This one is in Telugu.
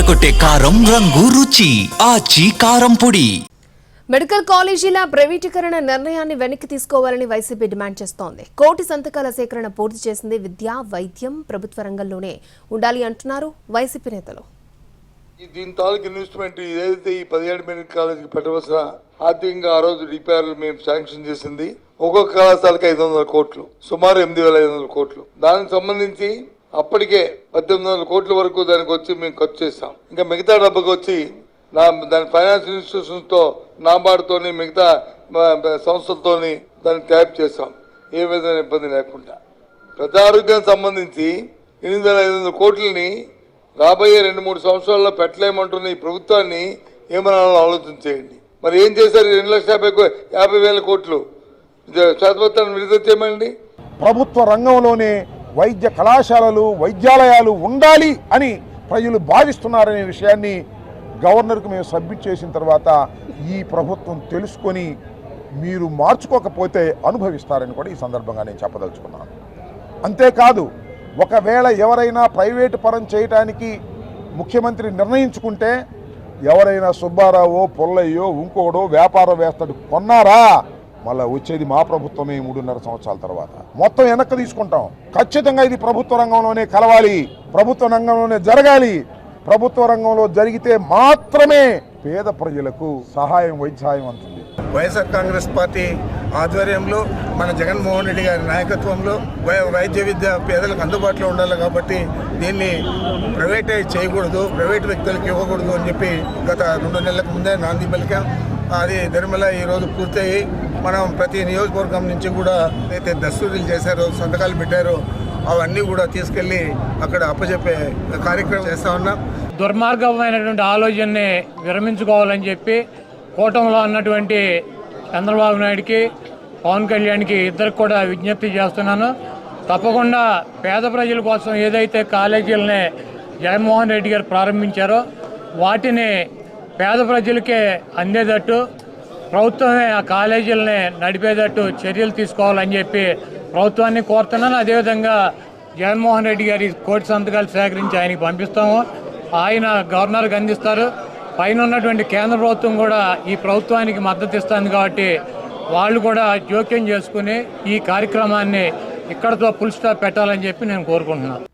అదరగొట్టే కారం రంగు రుచి ఆచి కారం పొడి. మెడికల్ కాలేజీల ప్రైవేటీకరణ నిర్ణయాన్ని వెనక్కి తీసుకోవాలని వైసీపీ డిమాండ్ చేస్తోంది. కోటి సంతకాల సేకరణ పూర్తి చేసింది విద్య, వైద్యం ప్రభుత్వ రంగంలోనే ఉండాలి అంటున్నారు వైసీపీ నేతలు. దీని తాలూకు ఇన్వెస్ట్మెంట్ ఏదైతే ఈ 17 మెడికల్ కాలేజీకి పెట్టవలసిన ఆర్థికంగా ఆ రోజు డిపిఆర్లు మేము శాంక్షన్ చేసింది ఒక్కొక్క కళాశాలకు 500 కోట్లు, సుమారు 8,500 కోట్లు. దానికి సంబంధించి అప్పటికే 1,800 కోట్ల వరకు దానికి వచ్చి మేము ఖర్చు చేస్తాం. ఇంకా మిగతా డబ్బుకి వచ్చి దాని ఫైనాన్స్ ఇన్స్టిట్యూషన్స్ తో నాబార్డుతోని మిగతా సంస్థలతోని దాన్ని ట్యాప్ చేస్తాం ఏ విధమైన ఇబ్బంది లేకుండా. ప్రజా ఆరోగ్యానికి సంబంధించి 8,500 కోట్లని రాబోయే 2-3 సంవత్సరాల్లో పెట్టలేమంటున్న ఈ ప్రభుత్వాన్ని ఏమన్నా ఆలోచించేయండి. మరి ఏం చేశారు? 2,50,000 కోట్లు శాశ్వతాన్ని విడుదల చేయమండి. ప్రభుత్వ రంగంలోనే వైద్య కళాశాలలు, వైద్యాలయాలు ఉండాలి అని ప్రజలు భావిస్తున్నారనే విషయాన్ని గవర్నర్కు మేము సబ్మిట్ చేసిన తర్వాత ఈ ప్రభుత్వం తెలుసుకొని మీరు మార్చుకోకపోతే అనుభవిస్తారని కూడా ఈ సందర్భంగా నేను చెప్పదలుచుకున్నాను. అంతేకాదు, ఒకవేళ ఎవరైనా ప్రైవేటు పరం చేయటానికి ముఖ్యమంత్రి నిర్ణయించుకుంటే ఎవరైనా సుబ్బారావో, పుల్లయ్యో, ఇంకోడో వ్యాపారవేత్తడు కొన్నారా మళ్ళీ వచ్చేది మా ప్రభుత్వమే 3.5 సంవత్సరాల తర్వాత. మొత్తం వెనక్కి తీసుకుంటాం. ఖచ్చితంగా ఇది ప్రభుత్వ రంగంలోనే కలవాలి, ప్రభుత్వ రంగంలోనే జరగాలి. ప్రభుత్వ రంగంలో జరిగితే మాత్రమే పేద ప్రజలకు సహాయం, వైద్య సహాయం అందుతుంది. వైఎస్ఆర్ కాంగ్రెస్ పార్టీ ఆధ్వర్యంలో మన జగన్మోహన్ రెడ్డి గారి నాయకత్వంలో వైద్య విద్య పేదలకు అందుబాటులో ఉండాలి కాబట్టి దీన్ని ప్రైవేటైజ్ చేయకూడదు, ప్రైవేట్ వ్యక్తులకు ఇవ్వకూడదు అని చెప్పి గత 2 నెలలకు ముందే నాంది పలికాం. అది ధర్మల ఈరోజు పూర్తయి మనం ప్రతి నియోజకవర్గం నుంచి కూడా అయితే దస్తూరీలు చేశారో, సంతకాలు పెట్టారో అవన్నీ కూడా తీసుకెళ్ళి అక్కడ అప్పచెప్పే కార్యక్రమం చేస్తా ఉన్నాం. దుర్మార్గమైనటువంటి ఆలోచనని విరమించుకోవాలని చెప్పి కూటమిలో ఉన్నటువంటి చంద్రబాబు నాయుడికి, పవన్ కళ్యాణ్కి ఇద్దరికి కూడా విజ్ఞప్తి చేస్తున్నాను. తప్పకుండా పేద ప్రజల కోసం ఏదైతే కాలేజీలని జగన్మోహన్ రెడ్డి గారు ప్రారంభించారో వాటిని పేద ప్రజలకే అందేటట్టు ప్రభుత్వమే ఆ కాలేజీలని నడిపేటట్టు చర్యలు తీసుకోవాలని చెప్పి ప్రభుత్వాన్ని కోరుతున్నాను. అదేవిధంగా జగన్మోహన్ రెడ్డి గారి కోటి సంతకాలు సేకరించి ఆయనకి పంపిస్తాము. ఆయన గవర్నర్కి అందిస్తారు. పైన ఉన్నటువంటి కేంద్ర ప్రభుత్వం కూడా ఈ ప్రభుత్వానికి మద్దతు ఇస్తుంది కాబట్టి వాళ్ళు కూడా జోక్యం చేసుకుని ఈ కార్యక్రమాన్ని ఇక్కడతో ఫుల్ స్టాప్ పెట్టాలని చెప్పి నేను కోరుకుంటున్నాను.